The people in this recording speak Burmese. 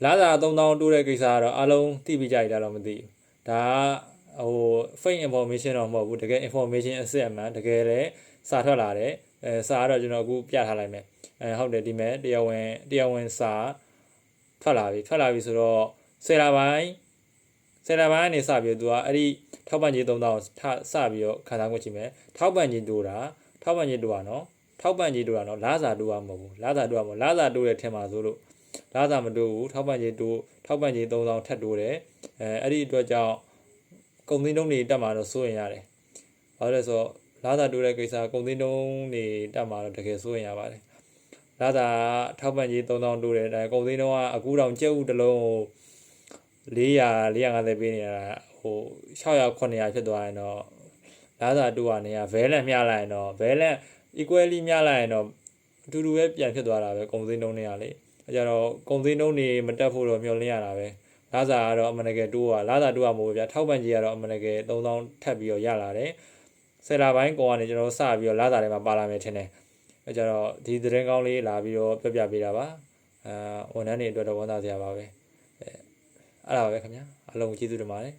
လာသာ3000တိုးတဲ့ကိစ္စကတော့အားလုံးသိပြီးကြရတာတော့မသိဘူးဒါဟို fake information တော့မဟုတ်ဘူးတကယ် information အစစ်အမှန်တကယ်လည်းစာထွက်လာတယ်စာကတော့ကျွန်တော်အခုပြထားလိုက်မယ်ဟုတ်တယ်ဒီမဲ့တရားဝင်စာထွက်လာပြီဆိုတော့10လပိုင်းကနေစပြီးသူကအဲ့ဒီထောက်ပံ့ကြီး3000စပြီးတော့ခံစား권ကြည့်မယ်ထောက်ပံ့ကြီးတိုးတာနော်ထောက်ပံ့ကြီးတိုးတာနော်လာစာတိုးတာမဟုတ်ဘူးလာစာတိုးတဲ့ထင်ပါဆိုလို့လာစာမတိုးဘူးထောက်ပံ့ကြီး3000ထပ်တိုးတယ်အဲ့ဒီအတွက်ကြောင့်ကုန်သိန်းတုံးတွေတက်မှာတော့စိုးရင်ရတယ်ဘာလို့လဲဆိုတော့လာစာတိုးတဲ့ကိစ္စကုန်သိန်းတုံးတွေတက်မှာတော့တကယ်စိုးရင်ရပါတယ်လာစာထောက်ပံ့ကြီး3000တိုးတယ်ဒါကုန်သိန်းတုံးကအခုတောင်ကြက်ဥတစ်လုံး450ပေးနေတာဟို600 900ဖြစ်သွားရင်တော့လာစာတိုးရနေရဗဲလန့်မျှလိုက်ရင်တော့ဗဲလန့် equally မျှလိုက်ရင်တော့အတူတူပဲပြန်ဖြစ်သွားတာပဲကုန်သိန်းတုံးတွေကလေအဲကြတော့ကုန်သိန်းတုံးတွေမတက်ဖို့တော့မျှော်လင့်ရတာပဲလာစာကတော့အမှန်တကယ်တိုးရလာစာတိုးရမဟုတ်ဘူးဗျာထောက်ပံ့ကြီးကတော့အမှန်တကယ်3000ထပ်ပြီးတော့ရလာတယ်10လပိုင်းကောကနေကျွန်တော်စပြီးတော့လာစာတွေမှာပါလာမယ်ထင်တယ်အဲကြတော့ဒီသတင်းကောင်းလေးလာပြီးတော့ပြပေးတာပါဝန်ထမ်းတွေအတွက်တော့ဝန်သားစရာပါပဲအဲ့ဒါပါပဲခင်ဗျာအားလုံးကျေးဇူးတင်ပါတယ်